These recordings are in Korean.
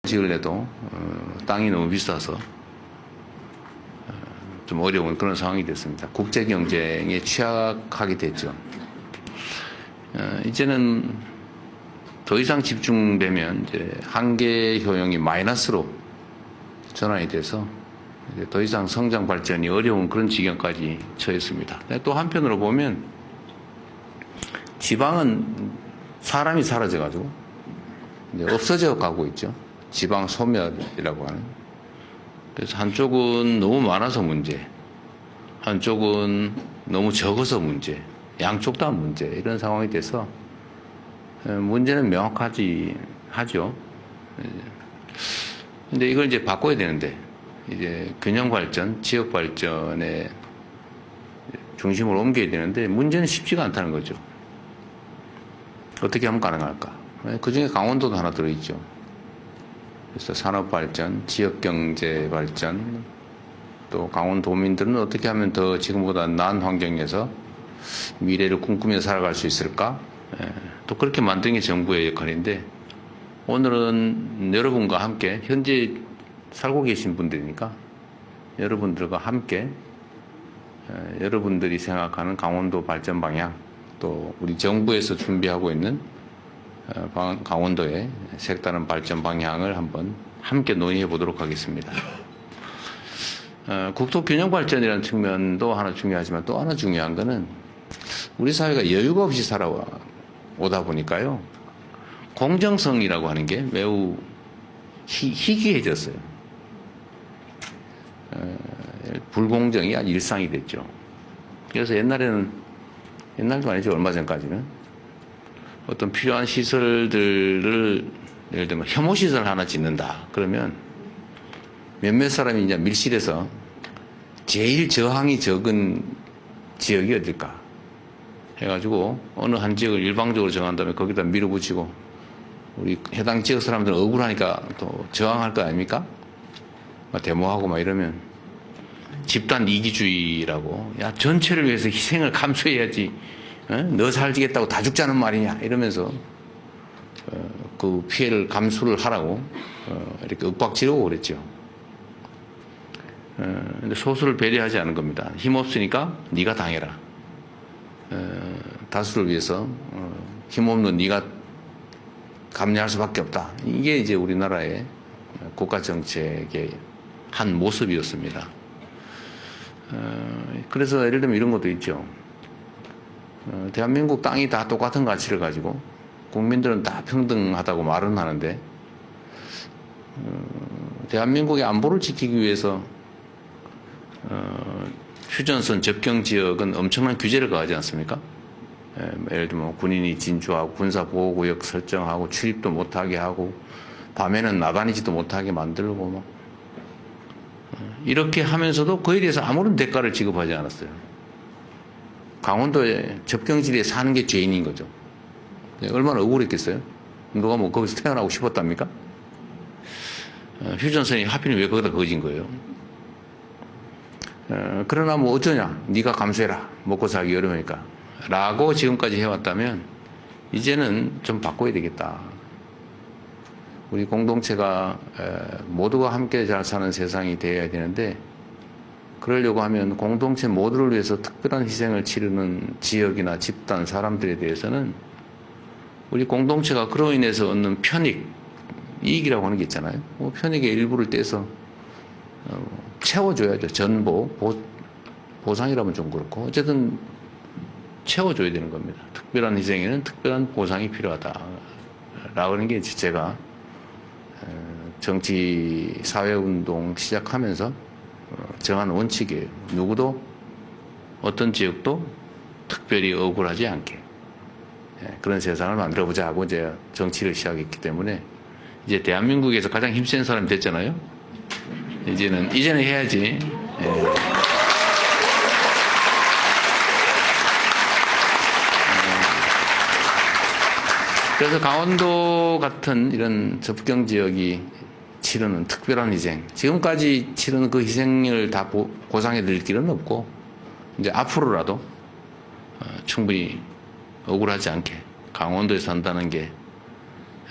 지을래도 땅이 너무 비싸서 좀 어려운 그런 상황이 됐습니다. 국제 경쟁에 취약하게 됐죠. 이제는 더 이상 집중되면 이제 한계 효용이 마이너스로 전환이 돼서 이제 더 이상 성장 발전이 어려운 그런 지경까지 처했습니다. 또 한편으로 보면 지방은 사람이 사라져가지고 이제 없어져 가고 있죠. 지방 소멸이라고 하는. 그래서 한쪽은 너무 많아서 문제, 한쪽은 너무 적어서 문제, 양쪽 다 문제, 이런 상황이 돼서 문제는 명확하지 하죠. 근데 이걸 이제 바꿔야 되는데, 이제 균형 발전, 지역 발전의 중심으로 옮겨야 되는데 문제는 쉽지가 않다는 거죠. 어떻게 하면 가능할까? 그 중에 강원도도 하나 들어있죠. 그래서 산업 발전, 지역 경제 발전, 또 강원도민들은 어떻게 하면 더 지금보다 나은 환경에서 미래를 꿈꾸며 살아갈 수 있을까? 또 그렇게 만드는 게 정부의 역할인데, 오늘은 여러분과 함께, 현재 살고 계신 분들이니까 여러분들과 함께 여러분들이 생각하는 강원도 발전 방향, 또 우리 정부에서 준비하고 있는 강원도의 색다른 발전 방향을 한번 함께 논의해 보도록 하겠습니다. 국토 균형 발전이라는 측면도 하나 중요하지만, 또 하나 중요한 거는 우리 사회가 여유가 없이 살아오다 보니까요, 공정성이라고 하는 게 매우 희귀해졌어요. 불공정이 아주 일상이 됐죠. 그래서 옛날도 아니죠, 얼마 전까지는 어떤 필요한 시설들을, 예를 들면 혐오시설 하나 짓는다 그러면 몇몇 사람이 이제 밀실에서 제일 저항이 적은 지역이 어딜까 해가지고 어느 한 지역을 일방적으로 정한 다음에 거기다 밀어붙이고, 우리 해당 지역 사람들은 억울하니까 또 저항할 거 아닙니까? 막 데모하고 막 이러면 집단 이기주의라고, 야, 전체를 위해서 희생을 감수해야지, 너 살지겠다고 다 죽자는 말이냐, 이러면서 그 피해를 감수를 하라고 이렇게 윽박지르고 그랬죠. 근데 소수를 배려하지 않은 겁니다. 힘없으니까 네가 당해라. 다수를 위해서 힘없는 네가 감내할 수밖에 없다. 이게 이제 우리나라의 국가 정책의 한 모습이었습니다. 그래서 예를 들면 이런 것도 있죠. 대한민국 땅이 다 똑같은 가치를 가지고 국민들은 다 평등하다고 말은 하는데, 대한민국의 안보를 지키기 위해서 휴전선 접경 지역은 엄청난 규제를 가하지 않습니까? 예를 들면 군인이 진주하고 군사보호구역 설정하고 출입도 못하게 하고 밤에는 나다니지도 못하게 만들고 막 이렇게 하면서도 그에 대해서 아무런 대가를 지급하지 않았어요. 강원도의 접경지대에 사는 게 죄인인 거죠. 얼마나 억울했겠어요? 누가 뭐 거기서 태어나고 싶었답니까? 휴전선이 하필이면 왜 거기다 그어진 거예요? 그러나 뭐 어쩌냐, 네가 감수해라, 먹고 살기 어려우니까 라고 지금까지 해왔다면 이제는 좀 바꿔야 되겠다. 우리 공동체가 모두가 함께 잘 사는 세상이 되어야 되는데, 그러려고 하면 공동체 모두를 위해서 특별한 희생을 치르는 지역이나 집단, 사람들에 대해서는 우리 공동체가 그로 인해서 얻는 편익, 이익이라고 하는 게 있잖아요. 편익의 일부를 떼서 채워줘야죠. 전보, 보상이라면 좀 그렇고, 어쨌든 채워줘야 되는 겁니다. 특별한 희생에는 특별한 보상이 필요하다라고 하는 게 제가 정치 사회운동 시작하면서 정한 원칙이에요. 누구도 어떤 지역도 특별히 억울하지 않게 그런 세상을 만들어보자 하고 이제 정치를 시작했기 때문에, 이제 대한민국에서 가장 힘센 사람이 됐잖아요. 이제는 해야지. 그래서 강원도 같은 이런 접경 지역이 치르는 특별한 희생, 지금까지 치르는 그 희생을 다 보상해 드릴 길은 없고, 이제 앞으로라도 충분히 억울하지 않게 강원도에 산다는 게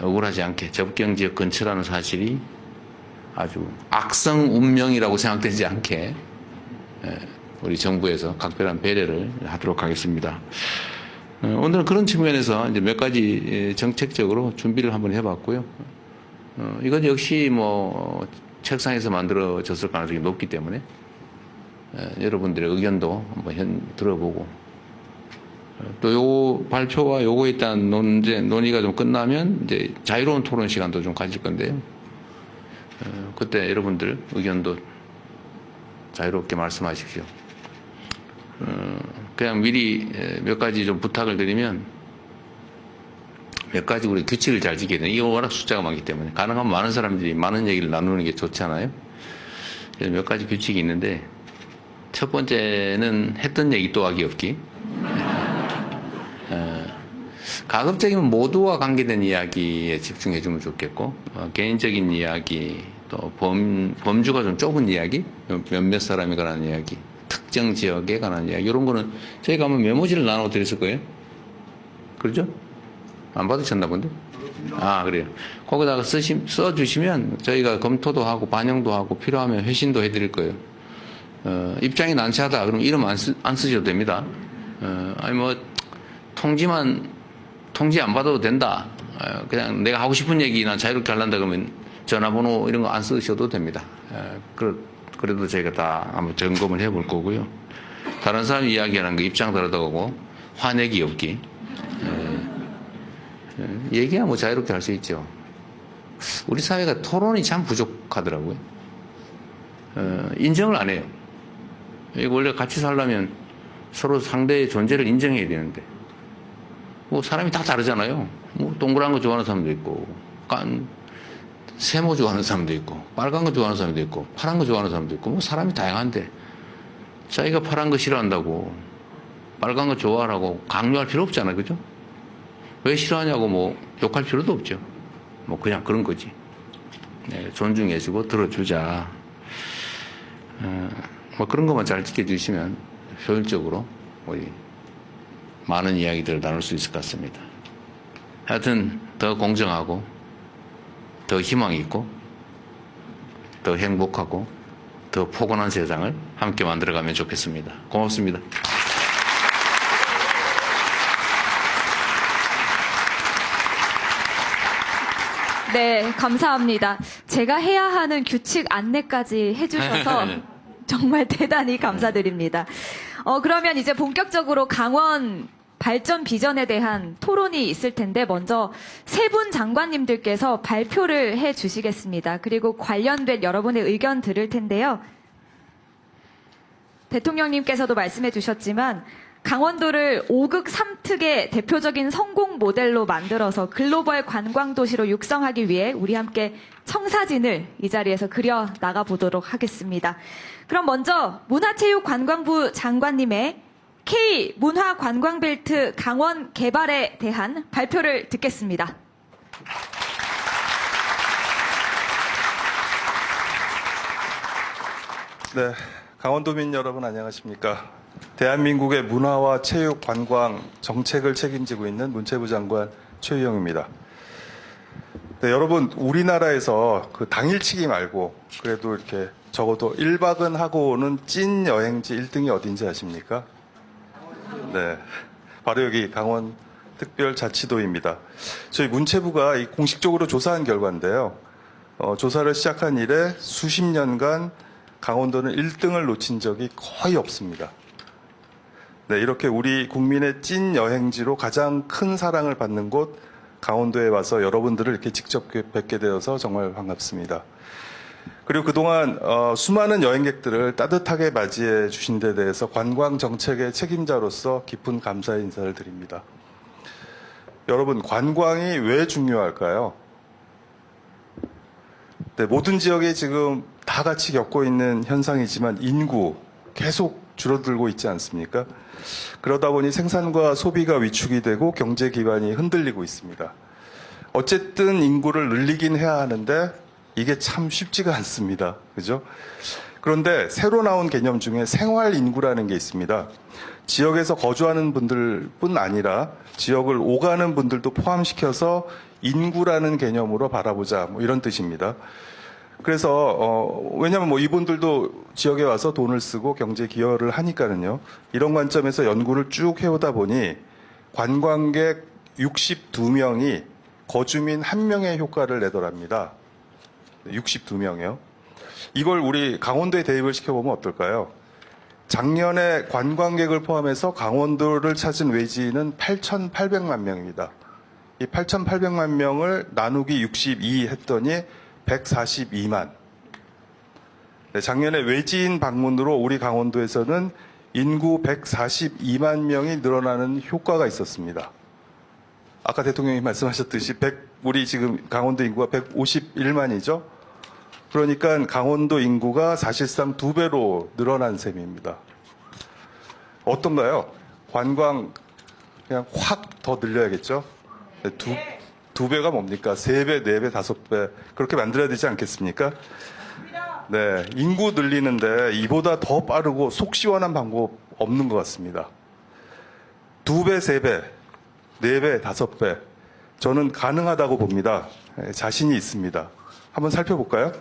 억울하지 않게 접경지역 근처라는 사실이 아주 악성 운명이라고 생각되지 않게 우리 정부에서 각별한 배려를 하도록 하겠습니다. 오늘은 그런 측면에서 이제 몇 가지 정책적으로 준비를 한번 해봤고요. 이건 역시 뭐 책상에서 만들어졌을 가능성이 높기 때문에 여러분들의 의견도 한번 들어보고 또 요 발표와 요거에 대한 논의가 좀 끝나면 이제 자유로운 토론 시간도 좀 가질 건데요. 그때 여러분들 의견도 자유롭게 말씀하십시오. 그냥 미리 몇 가지 좀 부탁을 드리면 몇 가지 우리 규칙을 잘 지켜야 돼요. 이게 워낙 숫자가 많기 때문에 가능하면 많은 사람들이 많은 얘기를 나누는 게 좋잖아요. 그래서 몇 가지 규칙이 있는데 첫 번째는 했던 얘기 또 하기 없기. 가급적이면 모두와 관계된 이야기에 집중해 주면 좋겠고 개인적인 이야기 또 범주가 좀 좁은 이야기 몇몇 사람에 관한 이야기 특정 지역에 관한 이야기 이런 거는 저희가 한번 메모지를 나눠 드렸을 거예요. 그렇죠? 안 받으셨나 본데? 아 그래요. 거기다가 써주시면 저희가 검토도 하고 반영도 하고 필요하면 회신도 해드릴 거예요. 입장이 난처하다 그러면 이름 안 쓰셔도 됩니다. 아니 뭐 통지 안 받아도 된다. 그냥 내가 하고 싶은 얘기나 자유롭게 하려다 그러면 전화번호 이런 거 안 쓰셔도 됩니다. 그래도 저희가 다 한번 점검을 해볼 거고요. 다른 사람 이야기하는 거 입장 다르다고 화내기 없기. 얘기야 뭐 자유롭게 할 수 있죠. 우리 사회가 토론이 참 부족하더라고요. 인정을 안 해요. 이거 원래 같이 살려면 서로 상대의 존재를 인정해야 되는데 뭐 사람이 다 다르잖아요. 뭐 동그란 거 좋아하는 사람도 있고 세모 좋아하는 사람도 있고 빨간 거 좋아하는 사람도 있고 파란 거 좋아하는 사람도 있고 뭐 사람이 다양한데 자기가 파란 거 싫어한다고 빨간 거 좋아하라고 강요할 필요 없잖아요. 그죠? 왜 싫어하냐고 뭐 욕할 필요도 없죠. 뭐 그냥 그런 거지. 네, 존중해주고 들어주자. 뭐 그런 것만 잘 지켜주시면 효율적으로 우리 많은 이야기들을 나눌 수 있을 것 같습니다. 하여튼 더 공정하고 더 희망 있고 더 행복하고 더 포근한 세상을 함께 만들어가면 좋겠습니다. 고맙습니다. 네, 감사합니다. 제가 해야 하는 규칙 안내까지 해주셔서 정말 대단히 감사드립니다. 그러면 이제 본격적으로 강원 발전 비전에 대한 토론이 있을 텐데 먼저 세 분 장관님들께서 발표를 해 주시겠습니다. 그리고 관련된 여러분의 의견 들을 텐데요. 대통령님께서도 말씀해 주셨지만 강원도를 5극 3특의 대표적인 성공 모델로 만들어서 글로벌 관광 도시로 육성하기 위해 우리 함께 청사진을 이 자리에서 그려 나가 보도록 하겠습니다. 그럼 먼저 문화체육관광부 장관님의 K 문화관광벨트 강원 개발에 대한 발표를 듣겠습니다. 네, 강원도민 여러분 안녕하십니까? 대한민국의 문화와 체육, 관광 정책을 책임지고 있는 문체부 장관 최유영입니다. 네, 여러분 우리나라에서 그 당일치기 말고 그래도 이렇게 적어도 1박은 하고 오는 찐 여행지 1등이 어딘지 아십니까? 네, 바로 여기 강원 특별자치도입니다. 저희 문체부가 공식적으로 조사한 결과인데요. 조사를 시작한 이래 수십 년간 강원도는 1등을 놓친 적이 거의 없습니다. 네, 이렇게 우리 국민의 찐 여행지로 가장 큰 사랑을 받는 곳 강원도에 와서 여러분들을 이렇게 직접 뵙게 되어서 정말 반갑습니다. 그리고 그동안 수많은 여행객들을 따뜻하게 맞이해 주신 데 대해서 관광 정책의 책임자로서 깊은 감사의 인사를 드립니다. 여러분, 관광이 왜 중요할까요? 네, 모든 지역이 지금 다 같이 겪고 있는 현상이지만 인구 계속 줄어들고 있지 않습니까? 그러다 보니 생산과 소비가 위축이 되고 경제 기반이 흔들리고 있습니다. 어쨌든 인구를 늘리긴 해야 하는데 이게 참 쉽지가 않습니다. 그죠? 그런데 새로 나온 개념 중에 생활 인구라는 게 있습니다. 지역에서 거주하는 분들뿐 아니라 지역을 오가는 분들도 포함시켜서 인구라는 개념으로 바라보자, 뭐 이런 뜻입니다. 그래서 왜냐하면 뭐 이분들도 지역에 와서 돈을 쓰고 경제 기여를 하니까는요. 이런 관점에서 연구를 쭉 해오다 보니 관광객 62명이 거주민 1명의 효과를 내더랍니다. 62명이요. 이걸 우리 강원도에 대입을 시켜보면 어떨까요? 작년에 관광객을 포함해서 강원도를 찾은 외지인은 8,800만 명입니다. 이 8,800만 명을 나누기 62 했더니 142만. 네, 작년에 외지인 방문으로 우리 강원도에서는 인구 142만 명이 늘어나는 효과가 있었습니다. 아까 대통령이 말씀하셨듯이 우리 지금 강원도 인구가 151만이죠. 그러니까 강원도 인구가 사실상 2배로 늘어난 셈입니다. 어떤가요? 관광 그냥 확 더 늘려야겠죠? 두 배가 뭡니까? 3배, 4배, 5배 그렇게 만들어야 되지 않겠습니까? 네, 인구 늘리는데 이보다 더 빠르고 속 시원한 방법 없는 것 같습니다. 2배, 3배, 4배, 5배 저는 가능하다고 봅니다. 자신이 있습니다. 한번 살펴볼까요?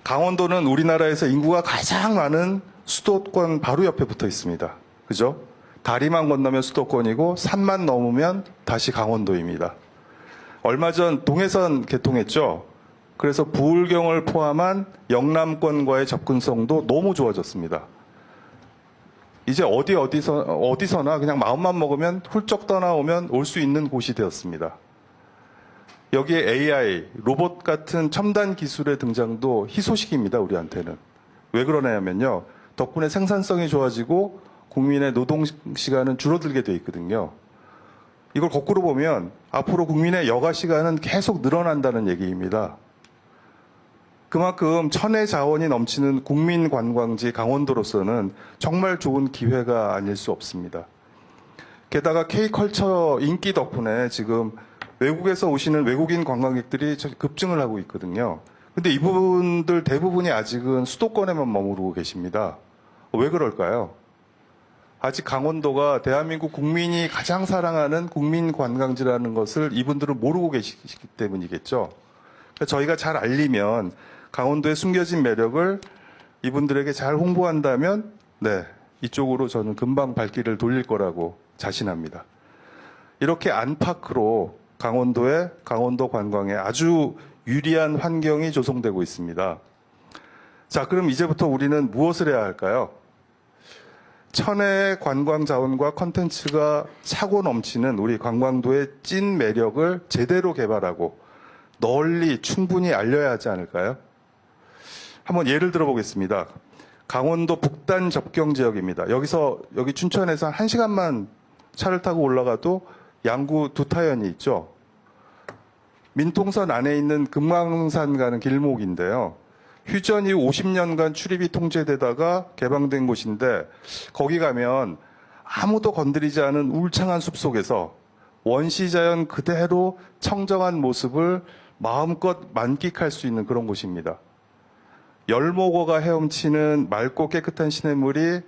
강원도는 우리나라에서 인구가 가장 많은 수도권 바로 옆에 붙어 있습니다. 그죠? 다리만 건너면 수도권이고 산만 넘으면 다시 강원도입니다. 얼마 전 동해선 개통했죠. 그래서 부울경을 포함한 영남권과의 접근성도 너무 좋아졌습니다. 이제 어디서나 그냥 마음만 먹으면 훌쩍 떠나오면 올 수 있는 곳이 되었습니다. 여기에 AI, 로봇 같은 첨단 기술의 등장도 희소식입니다, 우리한테는. 왜 그러냐면요. 덕분에 생산성이 좋아지고 국민의 노동 시간은 줄어들게 돼 있거든요. 이걸 거꾸로 보면 앞으로 국민의 여가 시간은 계속 늘어난다는 얘기입니다. 그만큼 천혜 자원이 넘치는 국민 관광지 강원도로서는 정말 좋은 기회가 아닐 수 없습니다. 게다가 K컬처 인기 덕분에 지금 외국에서 오시는 외국인 관광객들이 급증을 하고 있거든요. 근데 이분들 대부분이 아직은 수도권에만 머무르고 계십니다. 왜 그럴까요? 아직 강원도가 대한민국 국민이 가장 사랑하는 국민 관광지라는 것을 이분들은 모르고 계시기 때문이겠죠. 그러니까 저희가 잘 알리면 강원도의 숨겨진 매력을 이분들에게 잘 홍보한다면 네, 이쪽으로 저는 금방 발길을 돌릴 거라고 자신합니다. 이렇게 안팎으로 강원도의 강원도 관광에 아주 유리한 환경이 조성되고 있습니다. 자, 그럼 이제부터 우리는 무엇을 해야 할까요? 천혜의 관광 자원과 컨텐츠가 차고 넘치는 우리 강원도의 찐 매력을 제대로 개발하고 널리 충분히 알려야 하지 않을까요? 한번 예를 들어보겠습니다. 강원도 북단 접경 지역입니다. 여기 춘천에서 1시간만 차를 타고 올라가도 양구 두타연이 있죠. 민통선 안에 있는 금강산 가는 길목인데요. 휴전 이후 50년간 출입이 통제되다가 개방된 곳인데 거기 가면 아무도 건드리지 않은 울창한 숲속에서 원시자연 그대로 청정한 모습을 마음껏 만끽할 수 있는 그런 곳입니다. 열목어가 헤엄치는 맑고 깨끗한 시냇물이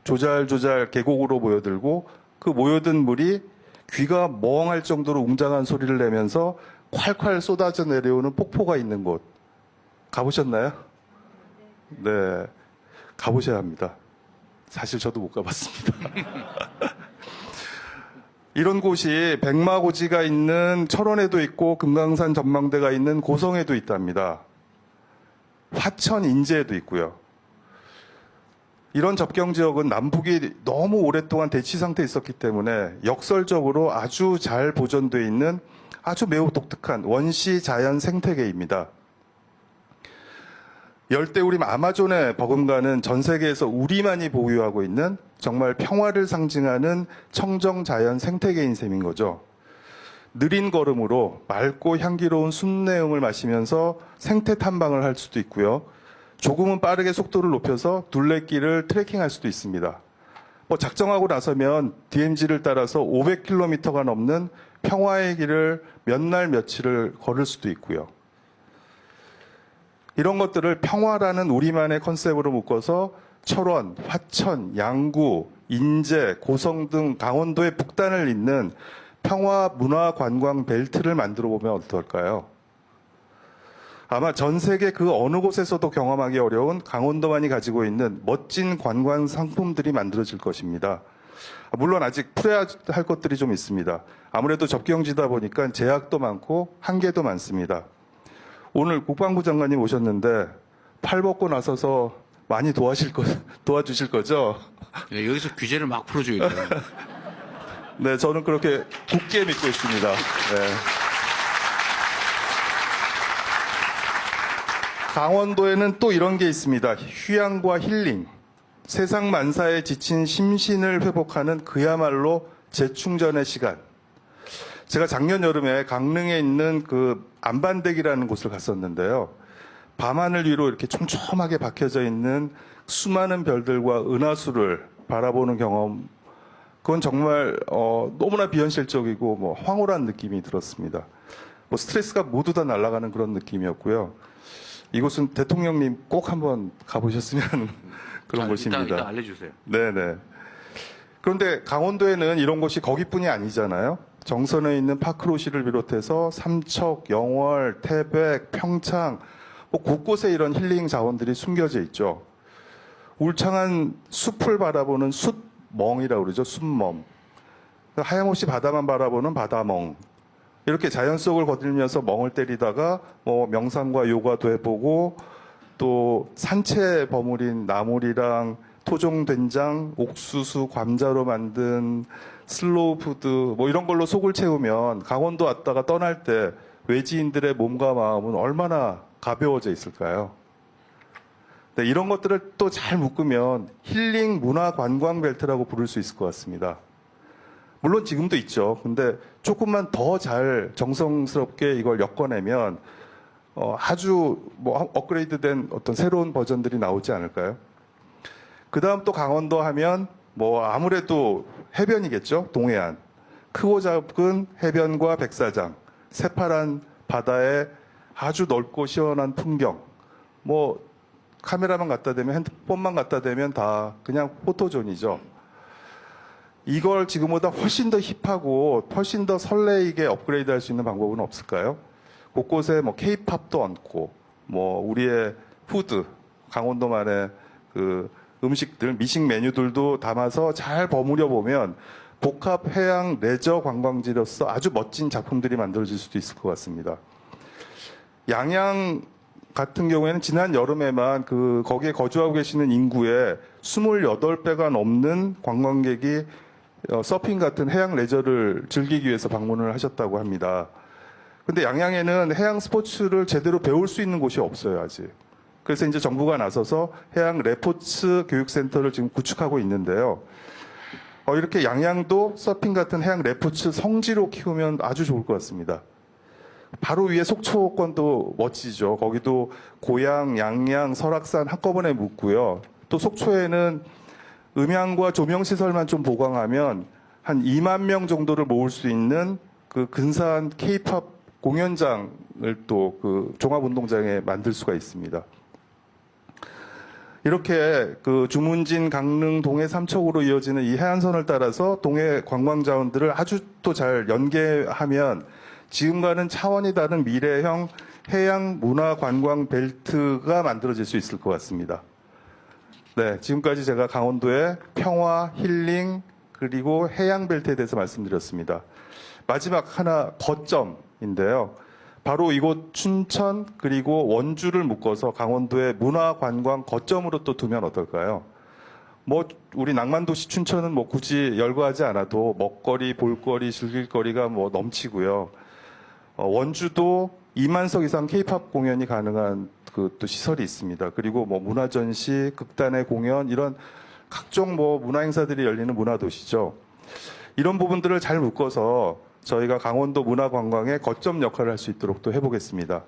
조잘조잘 계곡으로 모여들고 그 모여든 물이 귀가 멍할 정도로 웅장한 소리를 내면서 콸콸 쏟아져 내려오는 폭포가 있는 곳. 가보셨나요? 네. 가보셔야 합니다. 사실 저도 못 가봤습니다. 이런 곳이 백마고지가 있는 철원에도 있고 금강산 전망대가 있는 고성에도 있답니다. 화천 인제에도 있고요. 이런 접경 지역은 남북이 너무 오랫동안 대치 상태에 있었기 때문에 역설적으로 아주 잘 보존되어 있는 아주 매우 독특한 원시 자연 생태계입니다. 열대우림 아마존에 버금가는 전 세계에서 우리만이 보유하고 있는 정말 평화를 상징하는 청정 자연 생태계인 셈인 거죠. 느린 걸음으로 맑고 향기로운 숲내음을 마시면서 생태 탐방을 할 수도 있고요. 조금은 빠르게 속도를 높여서 둘레길을 트레킹할 수도 있습니다. 작정하고 나서면 DMZ를 따라서 500km가 넘는 평화의 길을 몇 날 며칠을 걸을 수도 있고요. 이런 것들을 평화라는 우리만의 컨셉으로 묶어서 철원, 화천, 양구, 인제, 고성 등 강원도의 북단을 잇는 평화 문화 관광 벨트를 만들어 보면 어떨까요? 아마 전 세계 그 어느 곳에서도 경험하기 어려운 강원도만이 가지고 있는 멋진 관광 상품들이 만들어질 것입니다. 물론 아직 풀어야 할 것들이 좀 있습니다. 아무래도 접경지다 보니까 제약도 많고 한계도 많습니다. 오늘 국방부 장관님 오셨는데 팔 벗고 나서서 많이 도와주실 거죠? 네, 여기서 규제를 막 풀어줘야 돼요. 네, 저는 그렇게 굳게 믿고 있습니다. 네. 강원도에는 또 이런 게 있습니다. 휴양과 힐링. 세상 만사에 지친 심신을 회복하는 그야말로 재충전의 시간. 제가 작년 여름에 강릉에 있는 그 안반댁이라는 곳을 갔었는데요. 밤하늘 위로 이렇게 촘촘하게 박혀져 있는 수많은 별들과 은하수를 바라보는 경험. 그건 정말 너무나 비현실적이고 뭐 황홀한 느낌이 들었습니다. 뭐 스트레스가 모두 다 날아가는 그런 느낌이었고요. 이곳은 대통령님 꼭 한번 가보셨으면 그런 곳입니다. 이따 알려주세요. 네네. 그런데 강원도에는 이런 곳이 거기뿐이 아니잖아요. 정선에 있는 파크로시를 비롯해서 삼척, 영월, 태백, 평창 뭐 곳곳에 이런 힐링 자원들이 숨겨져 있죠. 울창한 숲을 바라보는 숲멍이라고 그러죠. 숲멍. 하염없이 바다만 바라보는 바다멍. 이렇게 자연 속을 거들면서 멍을 때리다가 뭐 명상과 요가도 해보고 또 산채 버무린 나물이랑 토종 된장, 옥수수, 감자로 만든 슬로우 푸드 뭐 이런 걸로 속을 채우면 강원도 왔다가 떠날 때 외지인들의 몸과 마음은 얼마나 가벼워져 있을까요? 네, 이런 것들을 또 잘 묶으면 힐링 문화 관광 벨트라고 부를 수 있을 것 같습니다. 물론 지금도 있죠. 근데 조금만 더 잘 정성스럽게 이걸 엮어내면 아주 뭐 업그레이드된 어떤 새로운 버전들이 나오지 않을까요? 그 다음 또 강원도 하면 뭐 아무래도 해변이겠죠. 동해안. 크고 작은 해변과 백사장, 새파란 바다에 아주 넓고 시원한 풍경. 뭐 카메라만 갖다 대면 핸드폰만 갖다 대면 다 그냥 포토존이죠. 이걸 지금보다 훨씬 더 힙하고 훨씬 더 설레이게 업그레이드 할 수 있는 방법은 없을까요? 곳곳에 뭐 케이팝도 얹고 뭐 우리의 푸드, 강원도만의 그 음식들, 미식 메뉴들도 담아서 잘 버무려 보면 복합 해양 레저 관광지로서 아주 멋진 작품들이 만들어질 수도 있을 것 같습니다. 양양 같은 경우에는 지난 여름에만 거기에 거주하고 계시는 인구의 28배가 넘는 관광객이 서핑 같은 해양 레저를 즐기기 위해서 방문을 하셨다고 합니다. 근데 양양에는 해양 스포츠를 제대로 배울 수 있는 곳이 없어요, 아직. 그래서 이제 정부가 나서서 해양 레포츠 교육센터를 지금 구축하고 있는데요. 이렇게 양양도 서핑 같은 해양 레포츠 성지로 키우면 아주 좋을 것 같습니다. 바로 위에 속초권도 멋지죠. 거기도 고양, 양양, 설악산 한꺼번에 묻고요. 또 속초에는 음향과 조명 시설만 좀 보강하면 한 2만 명 정도를 모을 수 있는 그 근사한 K-팝 공연장을 또 그 종합운동장에 만들 수가 있습니다. 이렇게 그 주문진, 강릉, 동해, 삼척으로 이어지는 이 해안선을 따라서 동해 관광 자원들을 아주 또 잘 연계하면 지금과는 차원이 다른 미래형 해양 문화 관광 벨트가 만들어질 수 있을 것 같습니다. 네, 지금까지 제가 강원도의 평화, 힐링, 그리고 해양 벨트에 대해서 말씀드렸습니다. 마지막 하나 거점인데요. 바로 이곳 춘천 그리고 원주를 묶어서 강원도의 문화 관광 거점으로 또 두면 어떨까요? 뭐 우리 낭만도시 춘천은 뭐 굳이 열거하지 않아도 먹거리, 볼거리, 즐길거리가 뭐 넘치고요. 원주도 2만 석 이상 K-팝 공연이 가능한 그 또 시설이 있습니다. 그리고 뭐 문화전시, 극단의 공연 이런 각종 뭐 문화 행사들이 열리는 문화도시죠. 이런 부분들을 잘 묶어서 저희가 강원도 문화관광의 거점 역할을 할 수 있도록 또 해보겠습니다.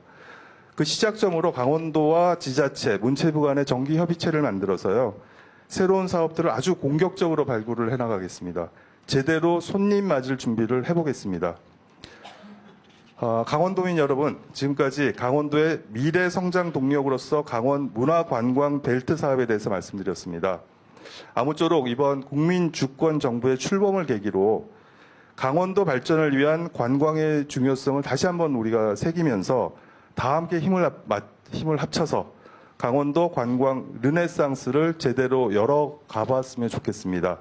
그 시작점으로 강원도와 지자체, 문체부 간의 정기협의체를 만들어서요. 새로운 사업들을 아주 공격적으로 발굴을 해나가겠습니다. 제대로 손님 맞을 준비를 해보겠습니다. 강원도민 여러분, 지금까지 강원도의 미래 성장 동력으로서 강원 문화관광 벨트 사업에 대해서 말씀드렸습니다. 아무쪼록 이번 국민주권 정부의 출범을 계기로 강원도 발전을 위한 관광의 중요성을 다시 한번 우리가 새기면서 다 함께 힘을 합쳐서 강원도 관광 르네상스를 제대로 열어가 봤으면 좋겠습니다.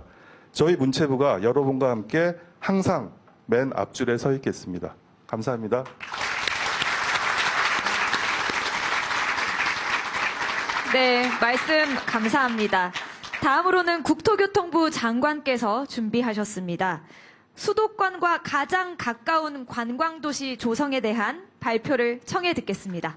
저희 문체부가 여러분과 함께 항상 맨 앞줄에 서 있겠습니다. 감사합니다. 네, 말씀 감사합니다. 다음으로는 국토교통부 장관께서 준비하셨습니다. 수도권과 가장 가까운 관광도시 조성에 대한 발표를 청해 듣겠습니다.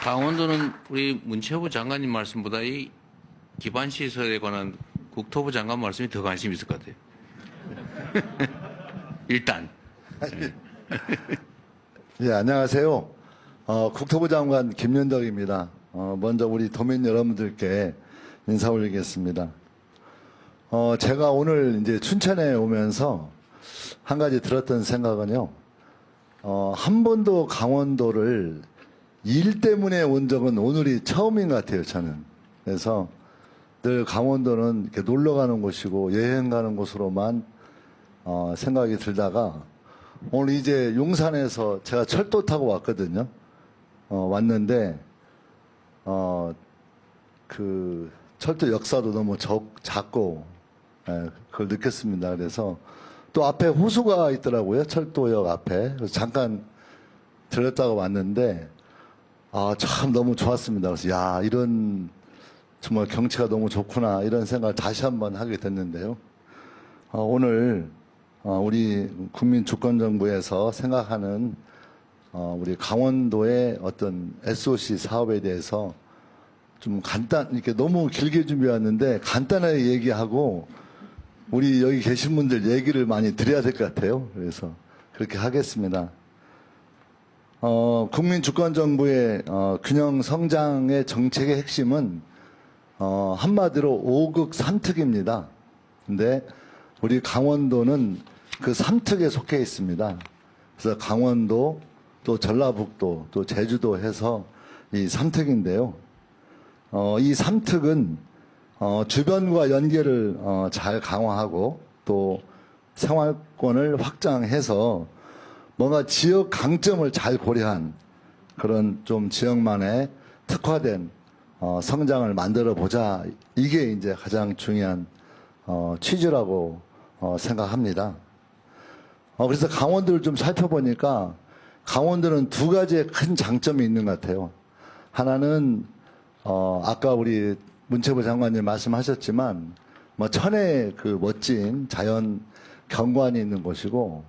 강원도는 우리 문체부 장관님 말씀보다 이 기반 시설에 관한 국토부 장관 말씀이 더 관심이 있을 것 같아요. 일단. 예, 안녕하세요. 국토부 장관 김윤덕입니다. 먼저 우리 도민 여러분들께 인사 올리겠습니다. 제가 오늘 이제 춘천에 오면서 한 가지 들었던 생각은요. 한 번도 강원도를 일 때문에 온 적은 오늘이 처음인 것 같아요, 저는. 그래서 늘 강원도는 이렇게 놀러 가는 곳이고 여행 가는 곳으로만 생각이 들다가 오늘 이제 용산에서 제가 철도 타고 왔거든요. 왔는데 그 철도 역사도 너무 작고 그걸 느꼈습니다. 그래서 또 앞에 호수가 있더라고요. 철도역 앞에. 그래서 잠깐 들렸다가 왔는데 참 너무 좋았습니다. 그래서 야, 이런 정말 경치가 너무 좋구나 이런 생각을 다시 한번 하게 됐는데요. 오늘 우리 국민주권정부에서 생각하는 우리 강원도의 어떤 SOC 사업에 대해서 좀 이렇게 너무 길게 준비했는데 간단하게 얘기하고 우리 여기 계신 분들 얘기를 많이 드려야 될 것 같아요. 그래서 그렇게 하겠습니다. 국민주권정부의 균형 성장의 정책의 핵심은 한마디로 5극 3특입니다. 근데 우리 강원도는 그 3특에 속해 있습니다. 그래서 강원도, 또 전라북도, 또 제주도 해서 이 3특인데요. 이 3특은 주변과 연계를 잘 강화하고 또 생활권을 확장해서 뭔가 지역 강점을 잘 고려한 그런 좀 지역만의 특화된 성장을 만들어 보자. 이게 이제 가장 중요한 취지라고 생각합니다. 그래서 강원도를 좀 살펴보니까 강원도는 두 가지의 큰 장점이 있는 것 같아요. 하나는 아까 우리 문체부 장관님 말씀하셨지만 천혜의 그 멋진 자연 경관이 있는 곳이고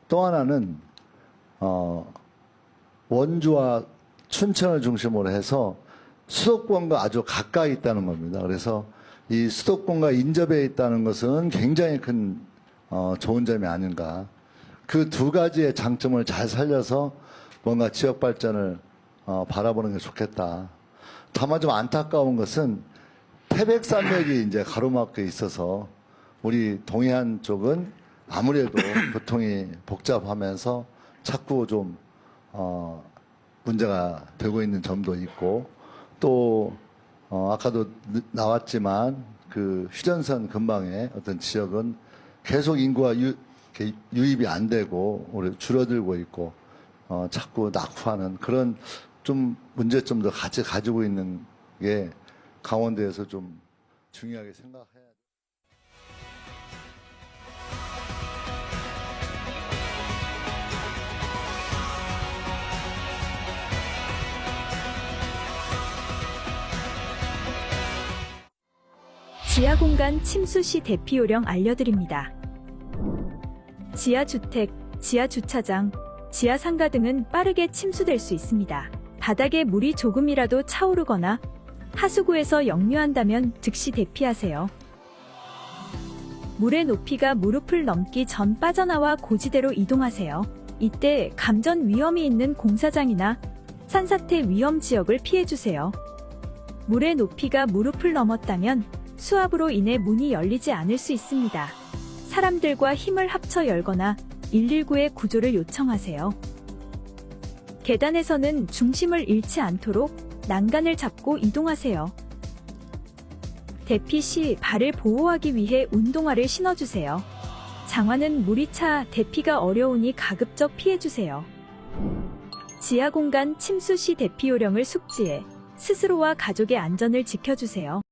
또 하나는 원주와 춘천을 중심으로 해서 수도권과 아주 가까이 있다는 겁니다. 그래서 이 수도권과 인접해 있다는 것은 굉장히 큰 좋은 점이 아닌가. 그 두 가지의 장점을 잘 살려서 뭔가 지역 발전을 바라보는 게 좋겠다. 다만 좀 안타까운 것은 태백산맥이 이제 가로막혀 있어서 우리 동해안 쪽은 아무래도 교통이 복잡하면서 자꾸 좀 문제가 되고 있는 점도 있고 또 아까도 나왔지만 그 휴전선 근방의 어떤 지역은 계속 인구가 유입이 안 되고 오히려 줄어들고 있고 자꾸 낙후하는 그런 좀 문제점도 같이 가지고 있는 게 강원도에서 좀 중요하게 생각해야 돼요. 지하공간 침수 시 대피 요령 알려드립니다. 지하주택, 지하주차장, 지하상가 등은 빠르게 침수될 수 있습니다. 바닥에 물이 조금이라도 차오르거나 하수구에서 역류한다면 즉시 대피하세요. 물의 높이가 무릎을 넘기 전 빠져나와 고지대로 이동하세요. 이때 감전 위험이 있는 공사장이나 산사태 위험 지역을 피해주세요. 물의 높이가 무릎을 넘었다면 수압으로 인해 문이 열리지 않을 수 있습니다. 사람들과 힘을 합쳐 열거나 119에 구조를 요청하세요. 계단에서는 중심을 잃지 않도록 난간을 잡고 이동하세요. 대피 시 발을 보호하기 위해 운동화를 신어주세요. 장화는 물이 차 대피가 어려우니 가급적 피해주세요. 지하 공간 침수 시 대피 요령을 숙지해 스스로와 가족의 안전을 지켜주세요.